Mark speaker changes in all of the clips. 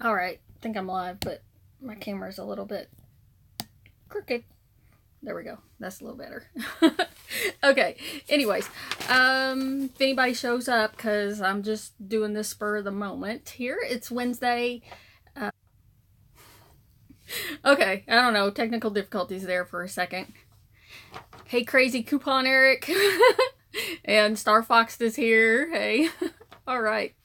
Speaker 1: Alright, I think I'm live, but my camera's a little bit crooked. There we go. That's a little better. Okay, anyways, if anybody shows up, because I'm just doing this spur of the moment here, it's Wednesday. Okay, I don't know, technical difficulties there for a second. Hey, crazy coupon Eric. And Star Fox is here. Hey. Alright.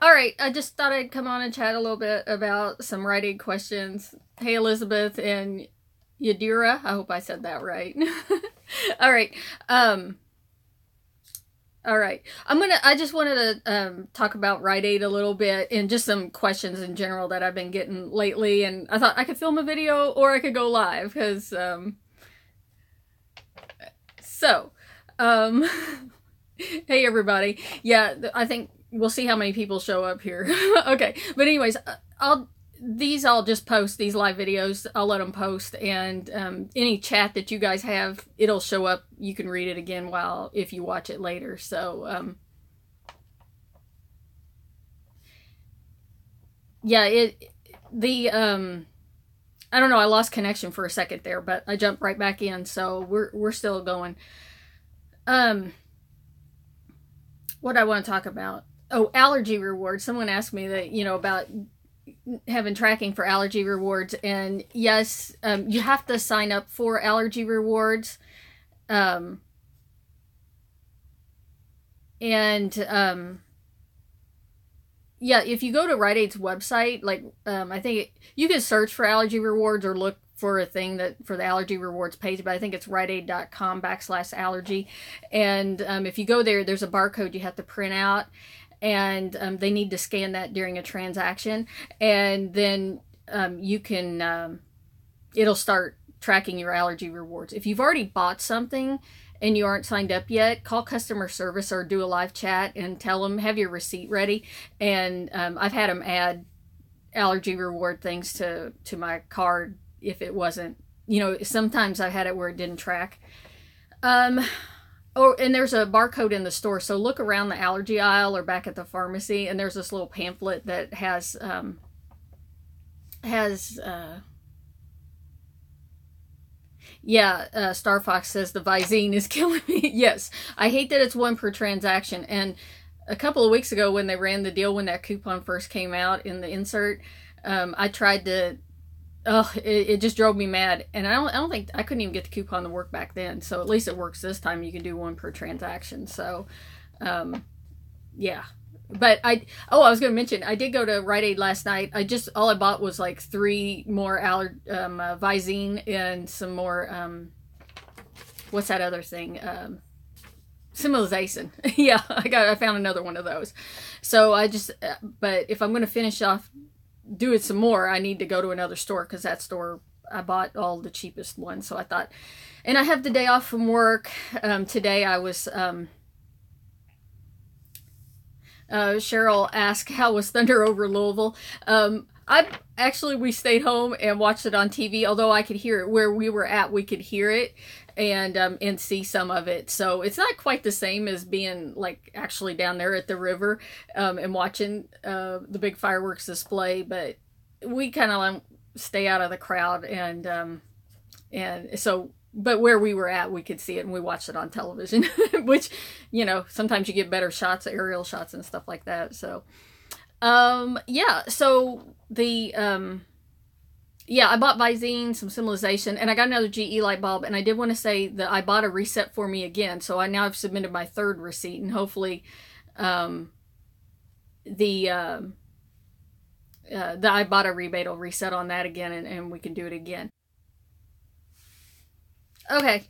Speaker 1: Alright, I just thought I'd come on and chat a little bit about some Rite Aid questions. Hey, Elizabeth and Yadira. I hope I said that right. Alright. Alright. I just wanted to talk about Rite Aid a little bit and just some questions in general that I've been getting lately. And I thought I could film a video or I could go live because, hey everybody. Yeah, I think we'll see how many people show up here. Okay, but anyways, I'll just post these live videos. I'll let them post, and any chat that you guys have, it'll show up. You can read it again if you watch it later. So yeah, I don't know. I lost connection for a second there, but I jumped right back in. So we're still going. What I want to talk about. Oh, allergy rewards. Someone asked me that, about having tracking for allergy rewards. And yes, you have to sign up for allergy rewards. Yeah, if you go to Rite Aid's website, I think you can search for allergy rewards or look for a thing for the allergy rewards page, but I think it's riteaid.com/allergy. And if you go there, there's a barcode you have to print out, and they need to scan that during a transaction, and then you can it'll start tracking your allergy rewards. If you've already bought something and you aren't signed up yet, call customer service or do a live chat and tell them, have your receipt ready. And I've had them add allergy reward things to my card if it wasn't, sometimes I had it where it didn't track. And there's a barcode in the store, so look around the allergy aisle or back at the pharmacy, and there's this little pamphlet that has Star Fox says the Visine is killing me. Yes, I hate that it's one per transaction. And a couple of weeks ago when they ran the deal, when that coupon first came out in the insert, I tried to, it just drove me mad. And I don't think, I couldn't even get the coupon to work back then. So at least it works this time. You can do one per transaction. So, yeah. But I was going to mention, I did go to Rite Aid last night. All I bought was like 3 more Visine and some more, what's that other thing? Similization. Yeah, I found another one of those. So but if I'm going to finish off, do it some more, I need to go to another store, because that store, I bought all the cheapest ones. So I thought, and I have the day off from work. Today I was, Cheryl asked, how was Thunder over Louisville? We stayed home and watched it on TV, although I could hear it where we were at. We could hear it and see some of it. So it's not quite the same as being actually down there at the river, and watching, the big fireworks display, but we kind of stay out of the crowd. And so, but where we were at, we could see it, and we watched it on television, which, sometimes you get better shots, aerial shots and stuff like that. So, yeah, so I bought Visine, some Similization, and I got another GE light bulb. And I did want to say that I bought a reset for me again. So I now have submitted my 3rd receipt, and hopefully, the Ibotta rebate will reset on that again, and we can do it again. Okay,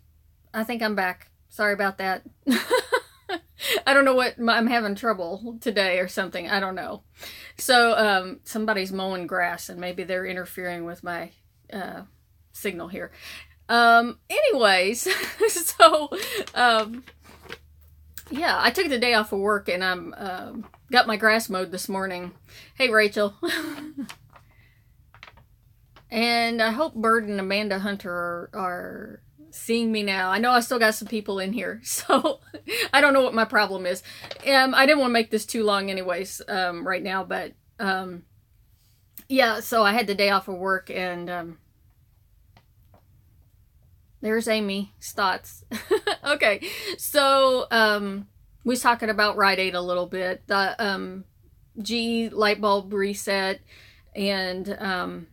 Speaker 1: I think I'm back. Sorry about that. I don't know I'm having trouble today or something. I don't know. So, somebody's mowing grass, and maybe they're interfering with my signal here. Anyways, so, yeah, I took the day off of work, and I'm got my grass mowed this morning. Hey, Rachel. And I hope Bird and Amanda Hunter are seeing me now. I know I still got some people in here, so I don't know what my problem is. I didn't want to make this too long anyways, right now, but yeah, so I had the day off of work, and there's Amy Stotts. Okay, so we was talking about Rite Aid a little bit. The GE light bulb reset, and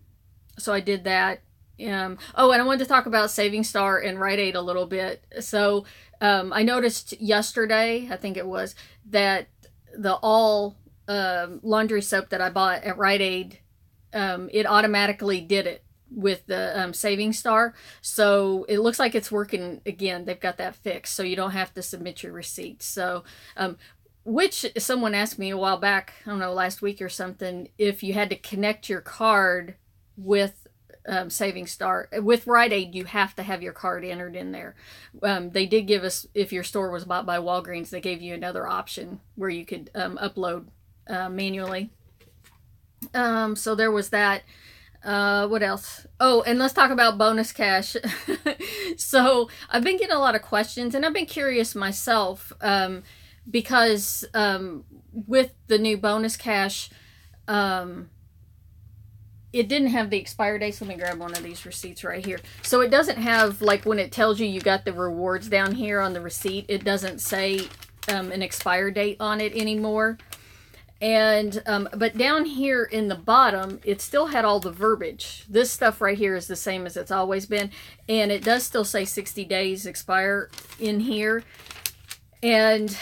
Speaker 1: so I did that. Oh, and I wanted to talk about Saving Star and Rite Aid a little bit. So I noticed yesterday, I think it was, that the all laundry soap that I bought at Rite Aid, it automatically did it with the Saving Star. So it looks like it's working again. They've got that fixed, so you don't have to submit your receipts. So which someone asked me a while back, I don't know, last week or something, if you had to connect your card with Saving Star. With Rite Aid, you have to have your card entered in there. They did give us, if your store was bought by Walgreens, they gave you another option where you could upload manually. So there was that. What else? Oh, and let's talk about bonus cash. So I've been getting a lot of questions, and I've been curious myself, because with the new bonus cash, it didn't have the expire dates. Let me grab one of these receipts right here. So it doesn't have, like, when it tells you you got the rewards down here on the receipt, it doesn't say an expire date on it anymore. And but down here in the bottom, it still had all the verbiage. This stuff right here is the same as it's always been, and it does still say 60 days expire in here. And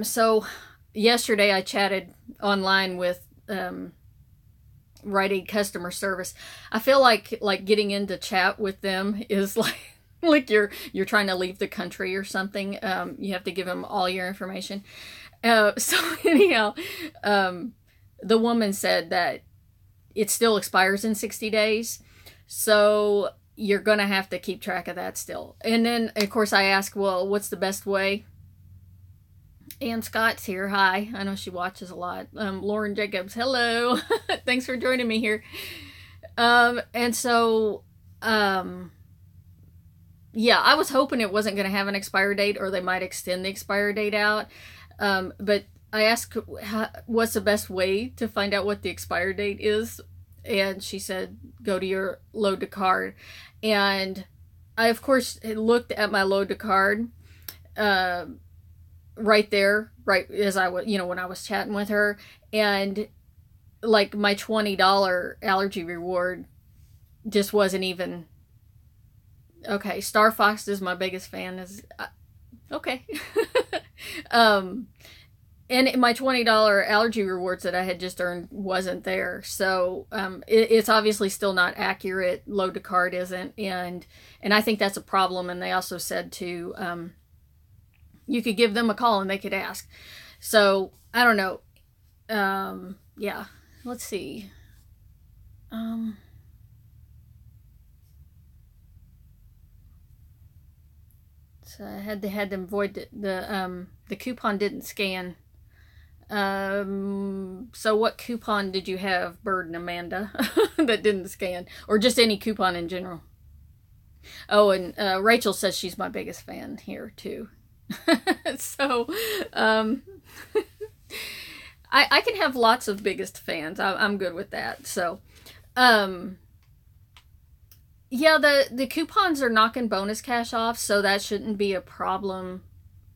Speaker 1: so yesterday I chatted online with Rite Aid customer service. I feel like getting into chat with them is like you're trying to leave the country or something. You have to give them all your information. So anyhow, the woman said that it still expires in 60 days. So you're going to have to keep track of that still. And then, of course, I asked, well, what's the best way? Ann Scott's here. Hi. I know she watches a lot. Lauren Jacobs. Hello. Thanks for joining me here. And so, yeah, I was hoping it wasn't going to have an expire date, or they might extend the expire date out. But I asked, what's the best way to find out what the expire date is? And she said, go to your load to card. And I, of course, looked at my load to card, right there, right as I was, when I was chatting with her. And like my $20 allergy reward just wasn't even, okay, Star Fox is my biggest fan, okay. And my $20 allergy rewards that I had just earned wasn't there. So it's obviously still not accurate. Load to card isn't. And I think that's a problem. And they also said to, you could give them a call and they could ask. So I don't know. Yeah, let's see. So I had them void the coupon didn't scan. So what coupon did you have, Bird and Amanda, that didn't scan? Or just any coupon in general? Oh, and Rachel says she's my biggest fan here too. So I can have lots of biggest fans. I'm good with that. So yeah, the coupons are knocking bonus cash off, so that shouldn't be a problem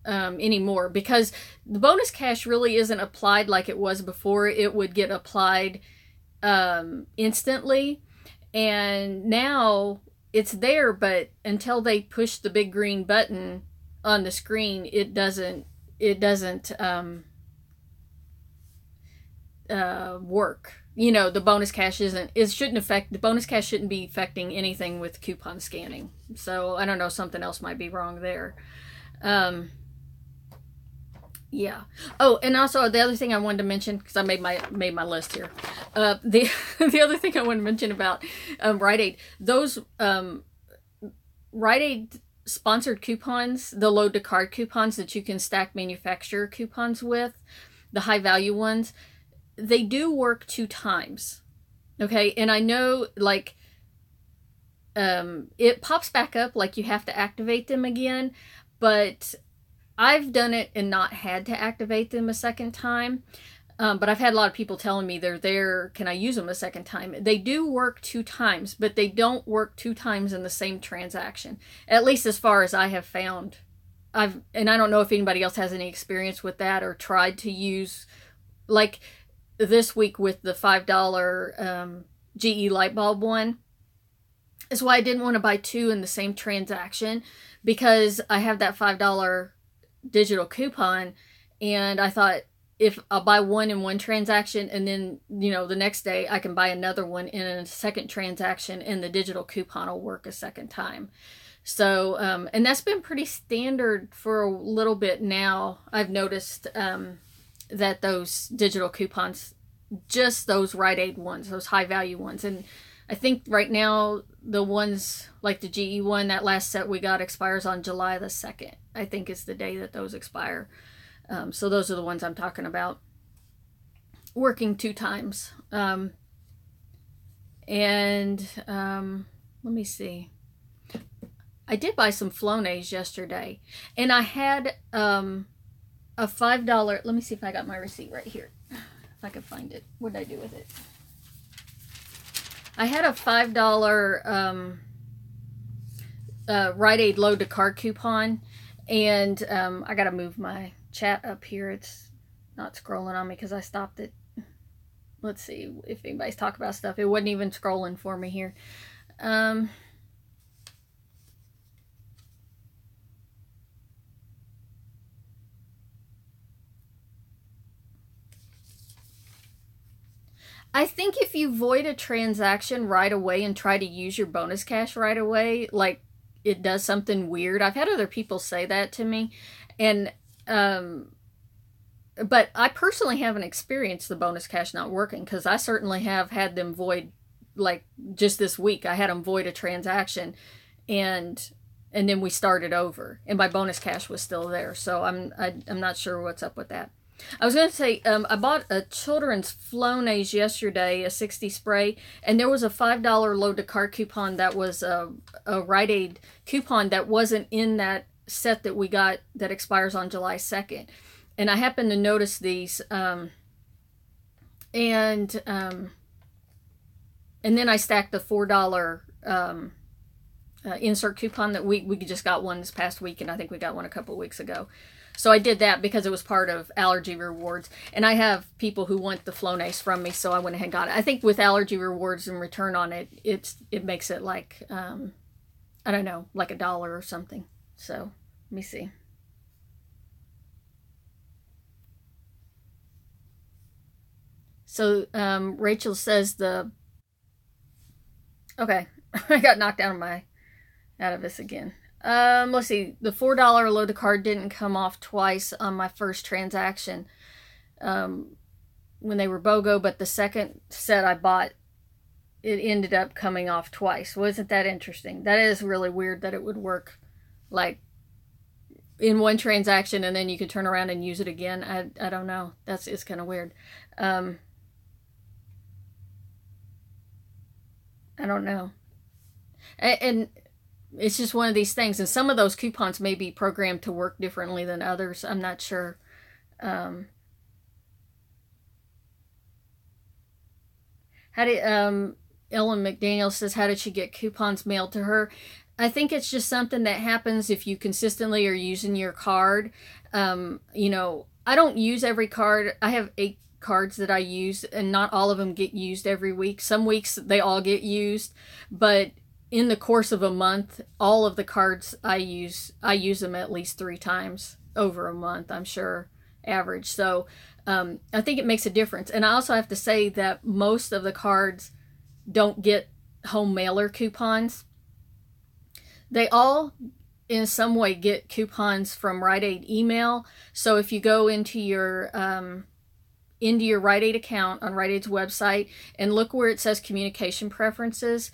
Speaker 1: anymore, because the bonus cash really isn't applied like it was before. It would get applied instantly, and now it's there, but until they push the big green button on the screen, it doesn't work. The bonus cash the bonus cash shouldn't be affecting anything with coupon scanning. So I don't know, something else might be wrong there. Yeah. Oh, and also the other thing I wanted to mention, because I made my list here. The other thing I wanted to mention about Rite Aid, those Rite Aid sponsored coupons, the load to card coupons that you can stack manufacturer coupons with, the high value ones, they do work 2 times. Okay, and I know, like, it pops back up like you have to activate them again, but I've done it and not had to activate them a second time. But I've had a lot of people telling me they're there. Can I use them a second time? They do work 2 times, but they don't work 2 times in the same transaction. At least as far as I have found. And I don't know if anybody else has any experience with that or tried to use, like this week with the $5 GE light bulb one. That's why I didn't want to buy 2 in the same transaction, because I have that $5 digital coupon, and I thought, if I'll buy 1 in one transaction and then, the next day I can buy another one in a second transaction and the digital coupon will work a second time. So, and that's been pretty standard for a little bit now. I've noticed that those digital coupons, just those Rite Aid ones, those high value ones. And I think right now the ones like the GE one, that last set we got expires on July the 2nd. I think is the day that those expire. So those are the ones I'm talking about. Working 2 times. Let me see. I did buy some Flonase yesterday. And I had a $5... Let me see if I got my receipt right here. If I can find it. What did I do with it? I had a $5 Rite Aid load to card coupon. And I got to move my chat up here. It's not scrolling on me because I stopped it. Let's see if anybody's talking about stuff. It wasn't even scrolling for me here. I think if you void a transaction right away and try to use your bonus cash right away, like it does something weird. I've had other people say that to me, and but I personally haven't experienced the bonus cash not working, because I certainly have had them void, like just this week. I had them void a transaction, and then we started over, and my bonus cash was still there. So I'm not sure what's up with that. I was going to say, I bought a children's Flonase yesterday, a 60 spray, and there was a $5 load to card coupon that was a Rite Aid coupon that wasn't in that set that we got that expires on July 2nd. And I happened to notice these, and then I stacked the $4 insert coupon that we just got one this past week, and I think we got one a couple weeks ago. So I did that because it was part of Allergy Rewards. And I have people who want the Flonase from me, so I went ahead and got it. I think with Allergy Rewards and return on it, it makes it like, I don't know, like $1 or something. So, let me see. So, Rachel says okay, I got knocked out of this again. Let's see, the $4 load to card didn't come off twice on my first transaction when they were BOGO, but the second set I bought, it ended up coming off twice. Wasn't that interesting? That is really weird that it would work like in one transaction and then you could turn around and use it again. I don't know. It's kind of weird. I don't know. And it's just one of these things. And some of those coupons may be programmed to work differently than others. I'm not sure. Ellen McDaniel says, how did she get coupons mailed to her? I think it's just something that happens if you consistently are using your card. I don't use every card. I have 8 cards that I use, and not all of them get used every week. Some weeks they all get used, but in the course of a month, all of the cards I use them at least 3 times over a month, I'm sure, average. So I think it makes a difference. And I also have to say that most of the cards don't get home mailer coupons. They all, in some way, get coupons from Rite Aid email. So if you go into your Rite Aid account on Rite Aid's website and look where it says communication preferences,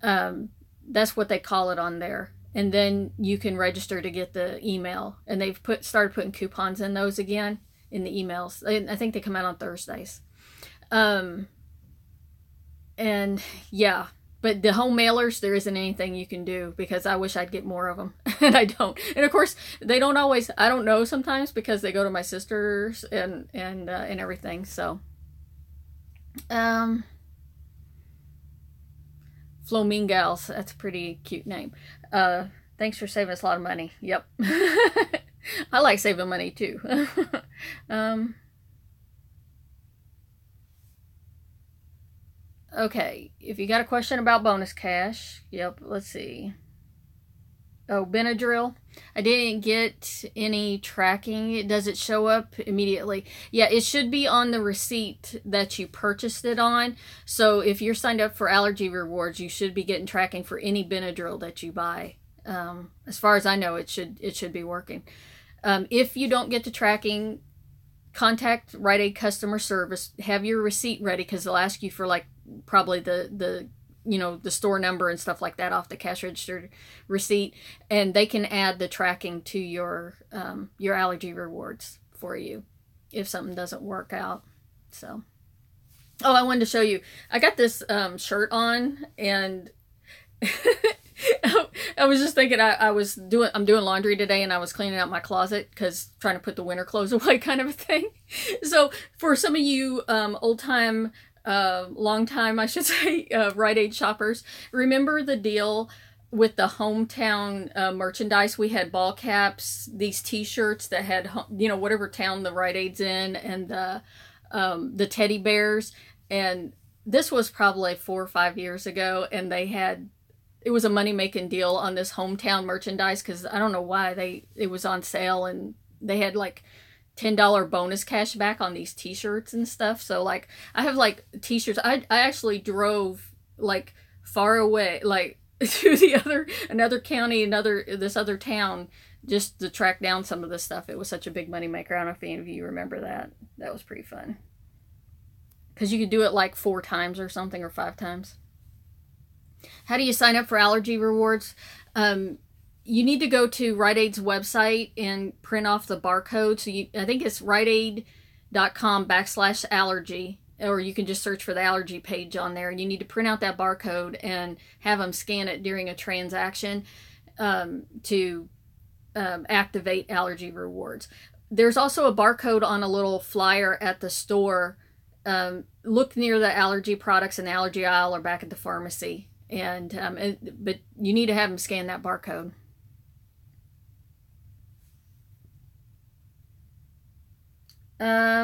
Speaker 1: that's what they call it on there. And then you can register to get the email. And they've started putting coupons in those again, in the emails. I think they come out on Thursdays. And yeah, But the home mailers, there isn't anything you can do because I wish I'd get more of them. And I don't. And of course, they don't always, I don't know sometimes because they go to my sisters and everything. So, Flamingals, that's a pretty cute name. Thanks for saving us a lot of money. Yep. I like saving money too. Okay, if you got a question about bonus cash, yep, let's see. Oh, Benadryl. I didn't get any tracking. Does it show up immediately? Yeah, it should be on the receipt that you purchased it on. So if you're signed up for Allergy Rewards, you should be getting tracking for any Benadryl that you buy. As far as I know, it should be working. If you don't get the tracking, contact Rite Aid customer service. Have your receipt ready because they'll ask you for like probably the store number and stuff like that off the cash register receipt, and they can add the tracking to your Allergy Rewards for you if something doesn't work out. So, oh, I wanted to show you. I got this shirt on, and I was just thinking I'm doing laundry today, and I was cleaning out my closet because trying to put the winter clothes away kind of a thing. So for some of you long time, I should say, Rite Aid shoppers, remember the deal with the hometown merchandise? We had ball caps, these t-shirts that had, whatever town the Rite Aid's in, and the teddy bears. And this was probably 4 or 5 years ago, and it was a money-making deal on this hometown merchandise because I don't know why it was on sale, and they had like $10 bonus cash back on these t-shirts and stuff. So like I have like t-shirts. I actually drove like far away, like to another county, this other town, just to track down some of this stuff. It was such a big money maker. I don't know if any of you remember that. That was pretty fun because you could do it like 4 times or something, or 5 times. How do you sign up for Allergy Rewards? You need to go to Rite Aid's website and print off the barcode. So I think it's riteaid.com/allergy, or you can just search for the allergy page on there. And you need to print out that barcode and have them scan it during a transaction to activate Allergy Rewards. There's also a barcode on a little flyer at the store. Look near the allergy products in the allergy aisle or back at the pharmacy. But you need to have them scan that barcode. How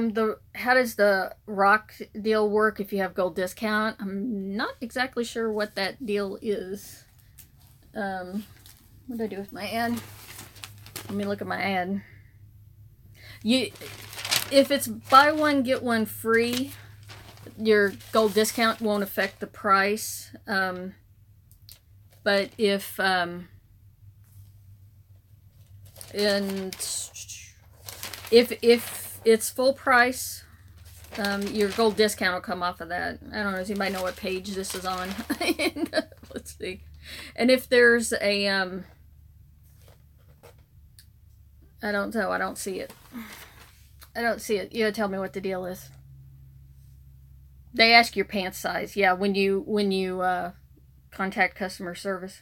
Speaker 1: does the rock deal work if you have gold discount? I'm not exactly sure what that deal is. What did I do with my ad? Let me look at my ad. If it's buy one get one free, your gold discount won't affect the price. But if it's full price, your gold discount will come off of that. I don't know, does anybody know what page this is on? Let's see. And if there's a I don't know, I don't see it. You gotta tell me what the deal is. They ask your pants size, yeah, when you contact customer service.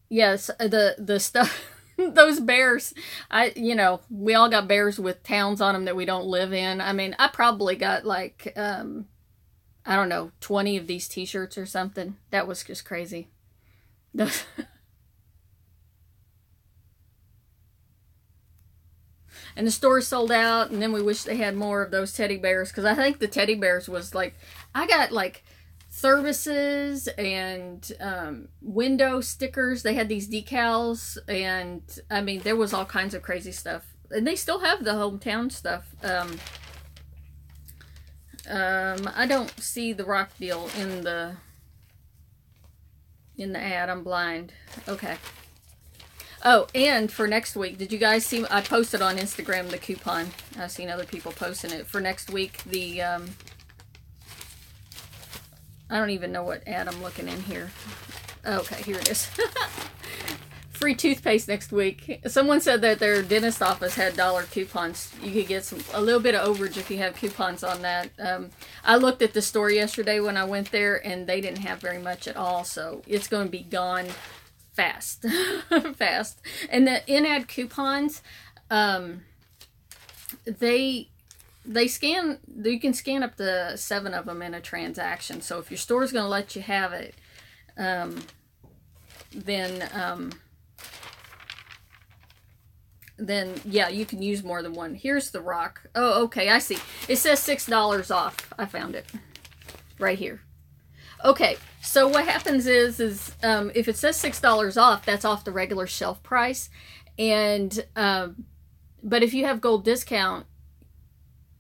Speaker 1: Yes, the stuff. Those bears, we all got bears with towns on them that we don't live in. I mean, I probably got like, I don't know, 20 of these t-shirts or something. That was just crazy. And the store sold out, and then we wish they had more of those teddy bears, because I think the teddy bears was like, I got like services and window stickers. They had these decals, and I mean, there was all kinds of crazy stuff. And they still have the hometown stuff. I don't see the rock deal in the ad. I'm blind. Okay. Oh, and for next week, did you guys see, I posted on Instagram the coupon. I've seen other people posting it. For next week, the, I don't even know what ad I'm looking in here. Okay, here it is. free toothpaste next week. Someone said that their dentist office had dollar coupons. You could get a little bit of overage if you have coupons on that. I looked at the store yesterday when I went there, and they didn't have very much at all, so it's going to be gone fast. Fast. And the in-ad coupons, they scan, you can scan up to 7 of them in a transaction. So if your store's going to let you have it, then yeah, you can use more than one. Here's the rock. Oh, okay, I see. It says $6 off. I found it right here. Okay, so what happens is if it says $6 off, that's off the regular shelf price. And but if you have gold discount,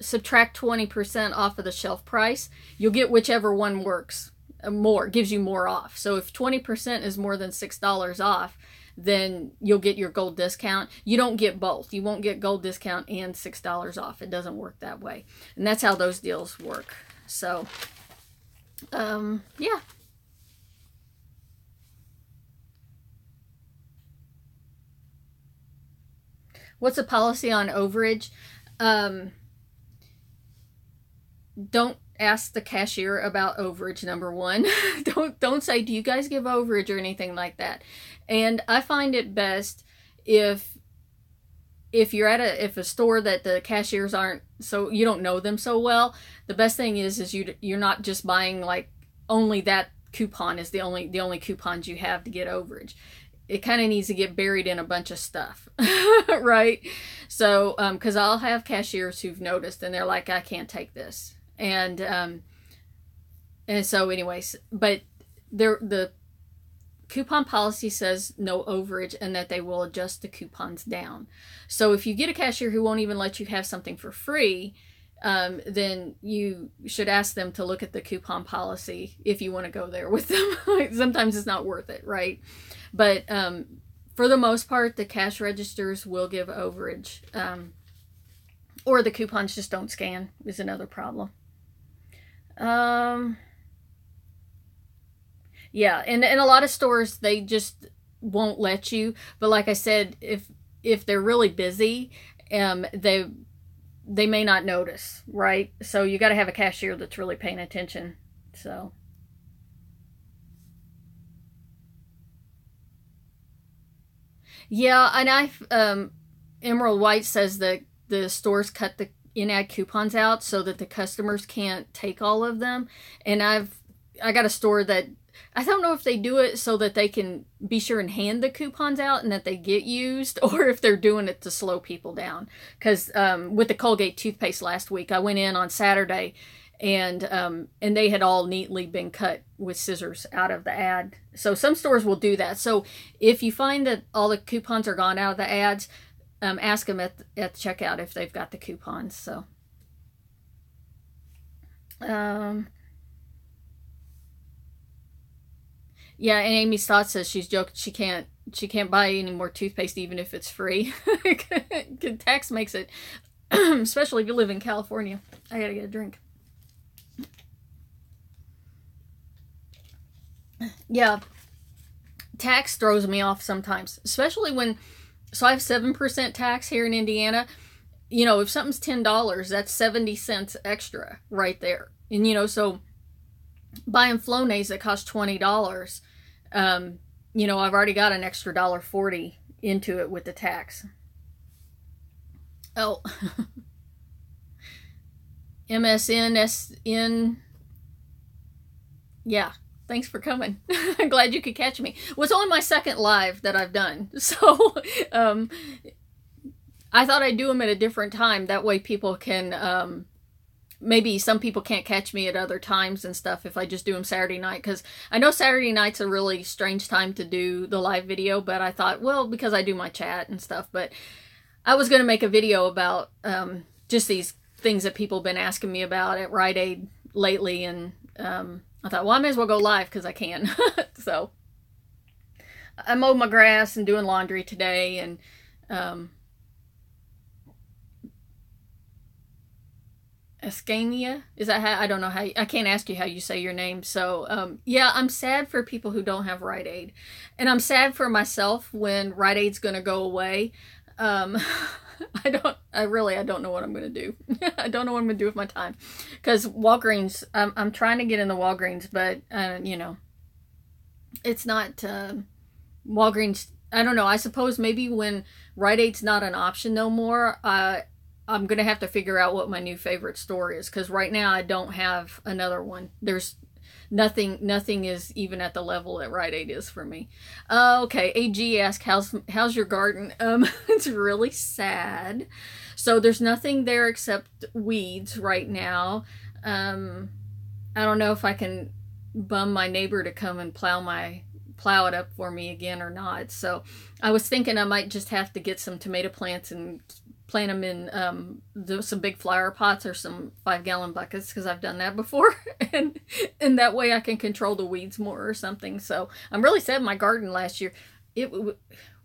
Speaker 1: subtract 20% off of the shelf price, you'll get whichever one works more, gives you more off. So if 20% is more than $6 off, then you'll get your gold discount. You don't get both. You won't get gold discount and $6 off. It doesn't work that way. And that's how those deals work. So, yeah. What's the policy on overage? Don't ask the cashier about overage, number one. Don't say, do you guys give overage or anything like that. And I find it best if you're at a store that the cashiers aren't, so you don't know them so well, the best thing is you're not just buying like only that coupon is the only coupons you have to get overage. It kind of needs to get buried in a bunch of stuff, right? So, because I'll have cashiers who've noticed and they're like, I can't take this. And so anyways, but the coupon policy says no overage and that they will adjust the coupons down. So if you get a cashier who won't even let you have something for free, then you should ask them to look at the coupon policy if you want to go there with them. Sometimes it's not worth it, right? But for the most part, the cash registers will give overage. Or the coupons just don't scan is another problem. Yeah, and a lot of stores, they just won't let you. But like I said, if they're really busy, they may not notice, right? So you got to have a cashier that's really paying attention. So yeah, and Emerald White says that the stores cut the in-ad coupons out so that the customers can't take all of them. And I got a store that I don't know if they do it so that they can be sure and hand the coupons out and that they get used, or if they're doing it to slow people down. Because with the Colgate toothpaste last week, I went in on Saturday and they had all neatly been cut with scissors out of the ad. So some stores will do that. So if you find that all the coupons are gone out of the ads, ask them at the checkout if they've got the coupons. So, yeah, and Amy Stott says she's joking. She can't buy any more toothpaste even if it's free. Tax makes it, especially if you live in California. I gotta get a drink. Yeah, tax throws me off sometimes, especially when. So I have 7% tax here in Indiana. You know, if something's $10, that's 70 cents extra right there. And, you know, so buying Flonase that cost $20, you know, I've already got an extra $1.40 into it with the tax. Oh, MSNSN. Yeah. Thanks for coming. I'm glad you could catch me. Well, it's only my second live that I've done. So, I thought I'd do them at a different time. That way people can, maybe some people can't catch me at other times and stuff if I just do them Saturday night. Because I know Saturday night's a really strange time to do the live video. But I thought, well, because I do my chat and stuff. But I was going to make a video about just these things that people have been asking me about at Rite Aid lately. And, I thought, well, I may as well go live because I can. So I mowed my grass and doing laundry today, and Ascania, is that how? I don't know how. I can't ask you how you say your name. So yeah, I'm sad for people who don't have Rite Aid, and I'm sad for myself when Rite Aid's going to go away. Um, I don't know what I'm going to do. I don't know what I'm going to do with my time, because Walgreens. I'm trying to get in the Walgreens, but you know, it's not Walgreens. I don't know. I suppose maybe when Rite Aid's not an option no more, I'm going to have to figure out what my new favorite store is, because right now I don't have another one. There's nothing is even at the level that Rite Aid is for me. Okay, AG asked, how's your garden? It's really sad. So there's nothing there except weeds right now. I don't know if I can bum my neighbor to come and plow it up for me again or not. So I was thinking I might just have to get some tomato plants and plant them in some big flower pots or some 5-gallon buckets, because I've done that before, and that way I can control the weeds more or something. So I'm really sad. My garden last year,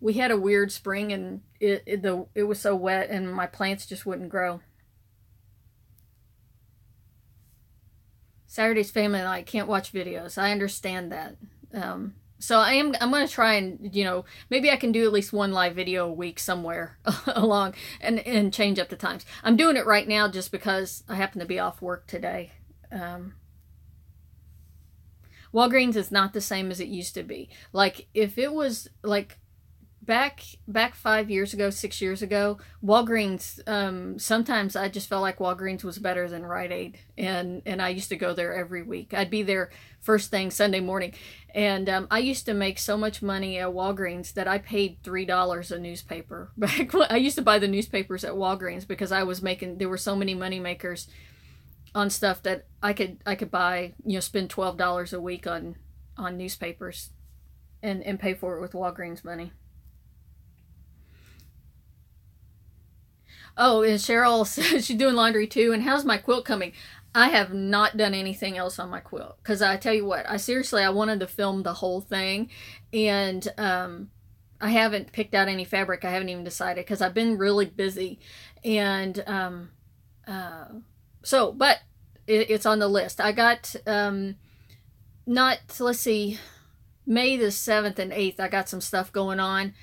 Speaker 1: we had a weird spring, and it was so wet and my plants just wouldn't grow. Saturday's family night, can't watch videos. I understand that. So I'm going to try and, you know, maybe I can do at least one live video a week somewhere along and change up the times. I'm doing it right now just because I happen to be off work today. Walgreens is not the same as it used to be. Like, if it was like back 5 years ago, 6 years ago, Walgreens, sometimes I just felt like Walgreens was better than Rite Aid, and I used to go there every week. I'd be there first thing Sunday morning, and I used to make so much money at Walgreens that I paid $3 a newspaper. Back when I used to buy the newspapers at Walgreens, because there were so many money makers on stuff that I could buy, you know, spend $12 a week on newspapers and pay for it with Walgreens money. Oh, and Cheryl says she's doing laundry too. And how's my quilt coming? I have not done anything else on my quilt, because I tell you what, I wanted to film the whole thing, and I haven't picked out any fabric. I haven't even decided, because I've been really busy, and but it's on the list. I got let's see, May the 7th and 8th. I got some stuff going on,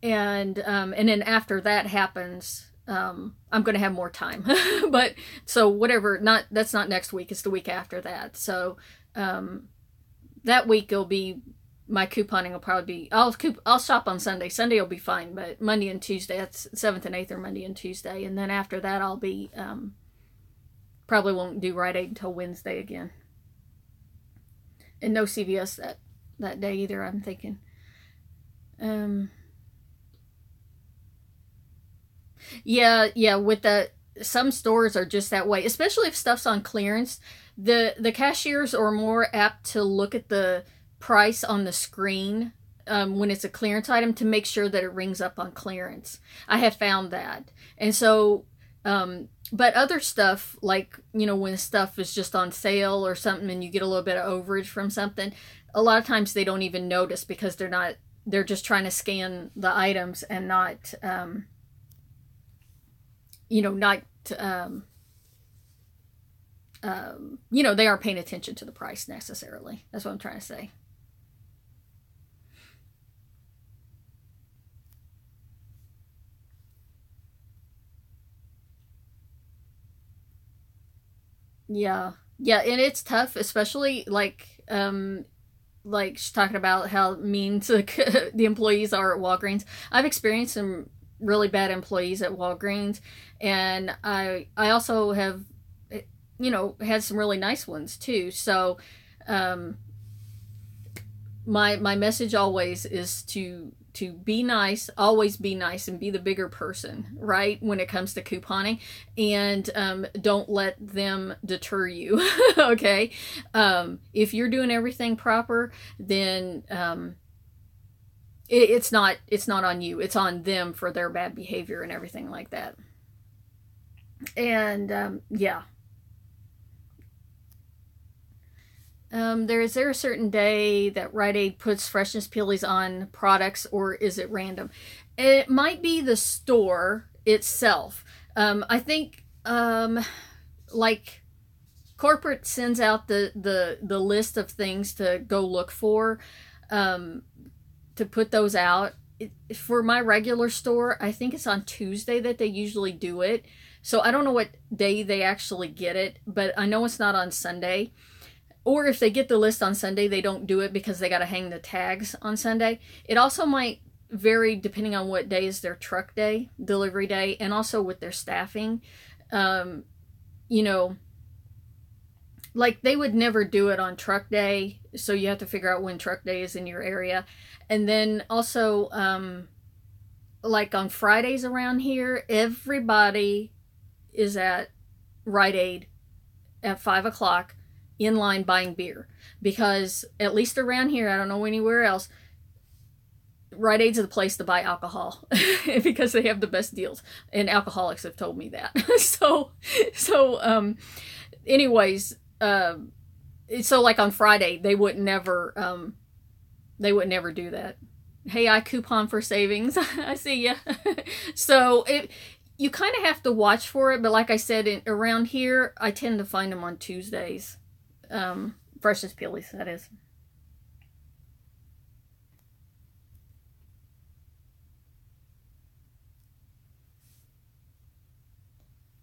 Speaker 1: and then after that happens, I'm going to have more time. But so whatever, that's not next week, it's the week after that. So that week will be, my couponing will probably be, I'll shop on Sunday. Sunday will be fine, but Monday and Tuesday, that's 7th and 8th, or Monday and Tuesday. And then after that I'll be probably won't do Rite Aid until Wednesday again. And no CVS that day either, I'm thinking. Yeah, with some stores are just that way, especially if stuff's on clearance. The cashiers are more apt to look at the price on the screen when it's a clearance item, to make sure that it rings up on clearance. I have found that. And so, but other stuff, like, you know, when stuff is just on sale or something and you get a little bit of overage from something, a lot of times they don't even notice, because they're just trying to scan the items and not, you know, they aren't paying attention to the price necessarily. That's what I'm trying to say. Yeah, and it's tough, especially like she's talking about how mean the employees are at Walgreens. I've experienced some really bad employees at Walgreens, and I also have, you know, had some really nice ones too. So my message always is to be nice, always be nice, and be the bigger person, right, when it comes to couponing, and don't let them deter you. Okay, if you're doing everything proper, then it's not on you, it's on them for their bad behavior and everything like that. And yeah. Is there a certain day that Rite Aid puts freshness peelies on products, or is it random? It might be the store itself. I think, like corporate sends out the list of things to go look for, to put those out. For my regular store, I think it's on Tuesday that they usually do it. So I don't know what day they actually get it, but I know it's not on Sunday. Or if they get the list on Sunday, they don't do it because they got to hang the tags on Sunday. It also might vary depending on what day is their truck day, delivery day, and also with their staffing. You know, like they would never do it on truck day, so you have to figure out when truck day is in your area. And then also, like on Fridays around here, everybody is at Rite Aid at 5 o'clock in line buying beer, because at least around here, I don't know anywhere else, Rite Aid's the place to buy alcohol because they have the best deals, and alcoholics have told me that. Anyways, so like on Friday, they would never do that. Hey, I coupon for savings. I see ya. So you kind of have to watch for it, but like I said, around here, I tend to find them on Tuesdays. Freshness peelies, that is.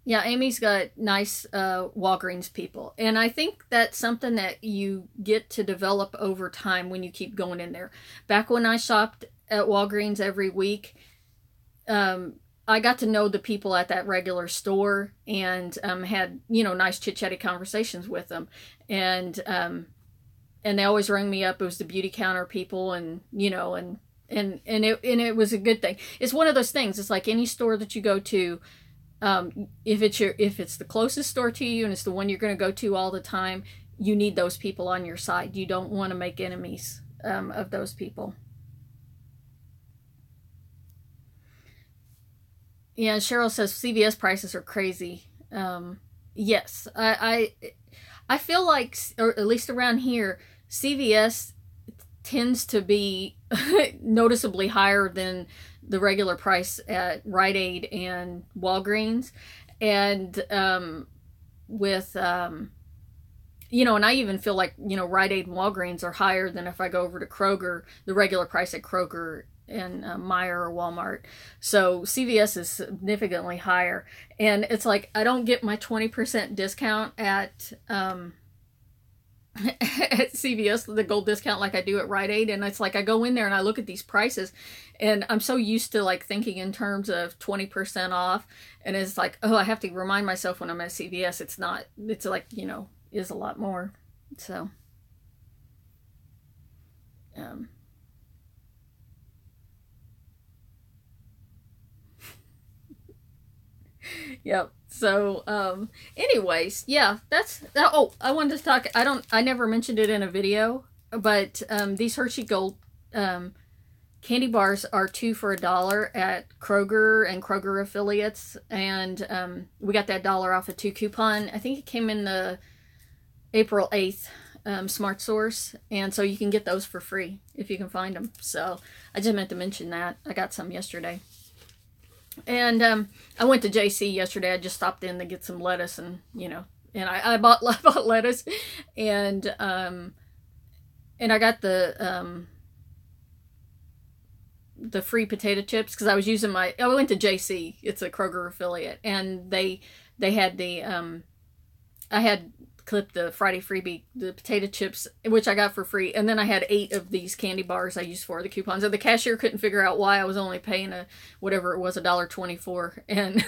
Speaker 1: Yeah, Amy's got nice Walgreens people. And I think that's something that you get to develop over time when you keep going in there. Back when I shopped at Walgreens every week, I got to know the people at that regular store and had, you know, nice chit-chatty conversations with them. And they always rang me up. It was the beauty counter people, and, you know, and it was a good thing. It's one of those things. It's like any store that you go to, if it's the closest store to you and it's the one you're going to go to all the time, you need those people on your side. You don't want to make enemies of those people. Yeah, Cheryl says CVS prices are crazy. Yes, I feel like, or at least around here, CVS tends to be noticeably higher than the regular price at Rite Aid and Walgreens. And you know, and I even feel like, you know, Rite Aid and Walgreens are higher than if I go over to Kroger, the regular price at Kroger and Meijer or Walmart. So CVS is significantly higher. And it's like, I don't get my 20% discount at CVS, the gold discount, like I do at Rite Aid. And it's like, I go in there and I look at these prices, and I'm so used to like thinking in terms of 20% off. And it's like, oh, I have to remind myself when I'm at CVS, it's not, it's like, you know, is a lot more. So, yep. So, anyways, yeah, oh, I wanted to talk, I never mentioned it in a video, but, these Hershey Gold, candy bars are 2 for $1 at Kroger and Kroger affiliates. And, we got that $1 off a 2 coupon. I think it came in the April 8th, Smart Source. And so you can get those for free if you can find them. So I just meant to mention that. I got some yesterday. And I went to JC yesterday. I just stopped in to get some lettuce, and, you know, and I bought lettuce, and I got the free potato chips because I was using I went to JC. It's a Kroger affiliate, and they had the I had clipped the Friday freebie, the potato chips, which I got for free, and then I had 8 of these candy bars I used for the coupons. And the cashier couldn't figure out why I was only paying whatever it was, $1.24, and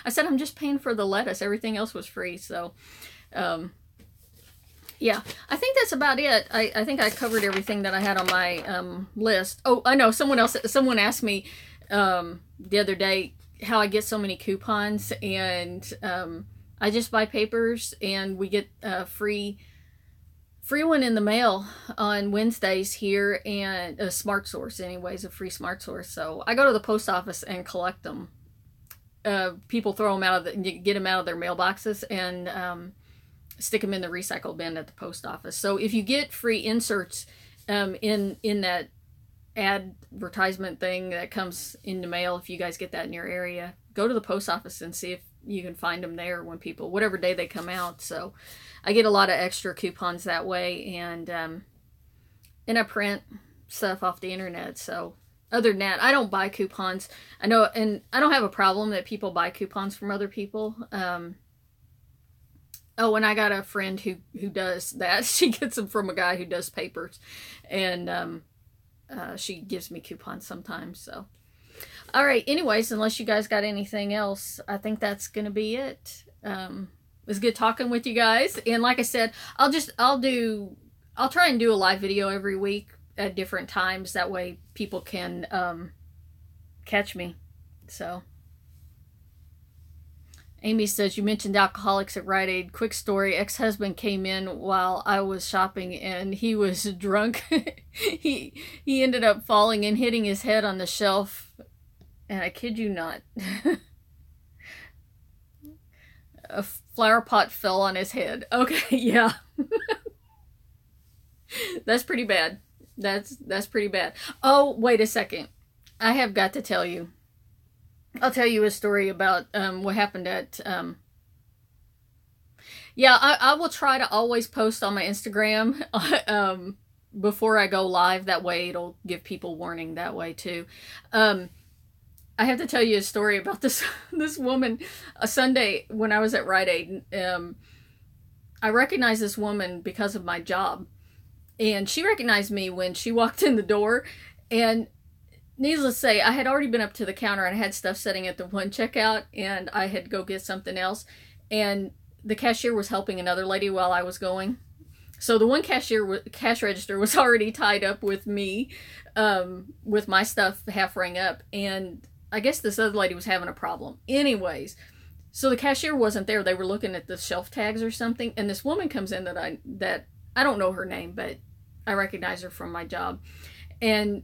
Speaker 1: I said, I'm just paying for the lettuce. Everything else was free. So, yeah, I think that's about it. I think I covered everything that I had on my list. Oh, I know someone asked me the other day how I get so many coupons, and I just buy papers, and we get a free one in the mail on Wednesdays here, and a Smart Source, anyways, a free Smart Source. So I go to the post office and collect them. People throw them get them out of their mailboxes, and stick them in the recycle bin at the post office. So if you get free inserts in that advertisement thing that comes in the mail, if you guys get that in your area, go to the post office and see you can find them there when people, whatever day they come out. So I get a lot of extra coupons that way, and I print stuff off the internet. So other than that, I don't buy coupons. I know, and I don't have a problem that people buy coupons from other people. Oh, and I got a friend who does that. She gets them from a guy who does papers, and she gives me coupons sometimes. So, all right. Anyways, unless you guys got anything else, I think that's gonna be it. It was good talking with you guys, and like I said, I'll try and do a live video every week at different times. That way, people can catch me. So. Amy says, you mentioned alcoholics at Rite Aid. Quick story, ex-husband came in while I was shopping and he was drunk. he ended up falling and hitting his head on the shelf. And I kid you not. A flower pot fell on his head. Okay, yeah. That's pretty bad. That's pretty bad. Oh, wait a second. I have got to tell you. I'll tell you a story about what happened at... Yeah, I will try to always post on my Instagram before I go live. That way it'll give people warning that way too. I have to tell you a story about this woman. A Sunday when I was at Rite Aid, I recognized this woman because of my job. And she recognized me when she walked in the door. And needless to say, I had already been up to the counter and I had stuff sitting at the one checkout, and I had to go get something else. And the cashier was helping another lady while I was going. So the one cash register was already tied up with me, with my stuff half rang up. And I guess this other lady was having a problem. Anyways, so the cashier wasn't there. They were looking at the shelf tags or something. And this woman comes in that I don't know her name, but I recognize her from my job. And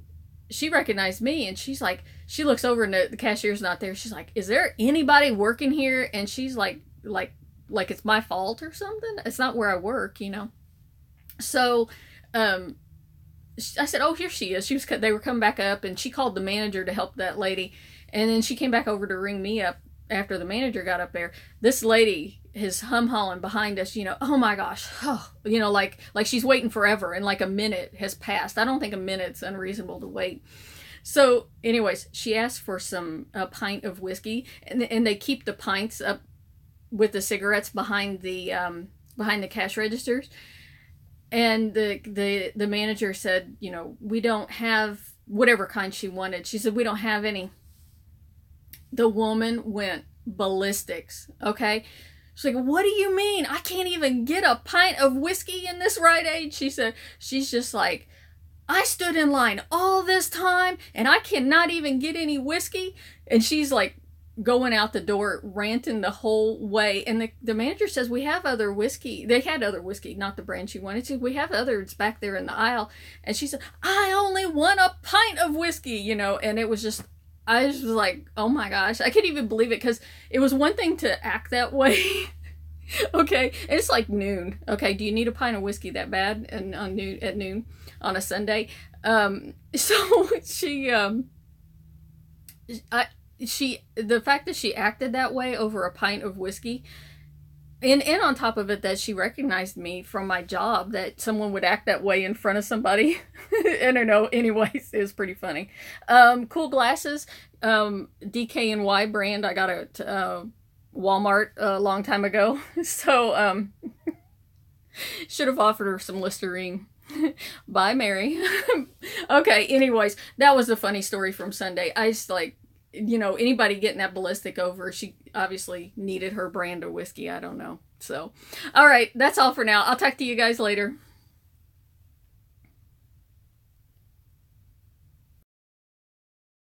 Speaker 1: she recognized me, and she's like, she looks over and the cashier's not there. She's like, is there anybody working here? And she's like it's my fault or something. It's not where I work, you know? So, I said, oh, here she is. They were coming back up, and she called the manager to help that lady. And then she came back over to ring me up after the manager got up there. This lady is hum-hawing behind us, you know, oh my gosh, oh, you know, like she's waiting forever, and like a minute has passed. I don't think a minute's unreasonable to wait. So anyways, she asked for a pint of whiskey, and they keep the pints up with the cigarettes behind the cash registers. And the manager said, you know, we don't have whatever kind she wanted. She said, we don't have any. The woman went ballistics, okay? She's like, what do you mean? I can't even get a pint of whiskey in this Rite Aid? She said, she's just like, I stood in line all this time and I cannot even get any whiskey. And she's like going out the door, ranting the whole way. And the manager says, we have other whiskey. They had other whiskey, not the brand she wanted. She said, we have others back there in the aisle. And she said, I only want a pint of whiskey, you know. And it was just, I was like, oh my gosh, I couldn't even believe it, because it was one thing to act that way. Okay, and it's like noon. Okay, do you need a pint of whiskey that bad? And at noon on a Sunday. So the fact that she acted that way over a pint of whiskey, and on top of it that she recognized me from my job, that someone would act that way in front of somebody. I don't know. Anyways, it was pretty funny. Cool glasses, DKNY brand. I got it at Walmart a long time ago. So should have offered her some Listerine. Bye, Mary. Okay, anyways, that was a funny story from Sunday. I just like, you know, anybody getting that ballistic over, she obviously needed her brand of whiskey. I don't know. So, all right, that's all for now. I'll talk to you guys later.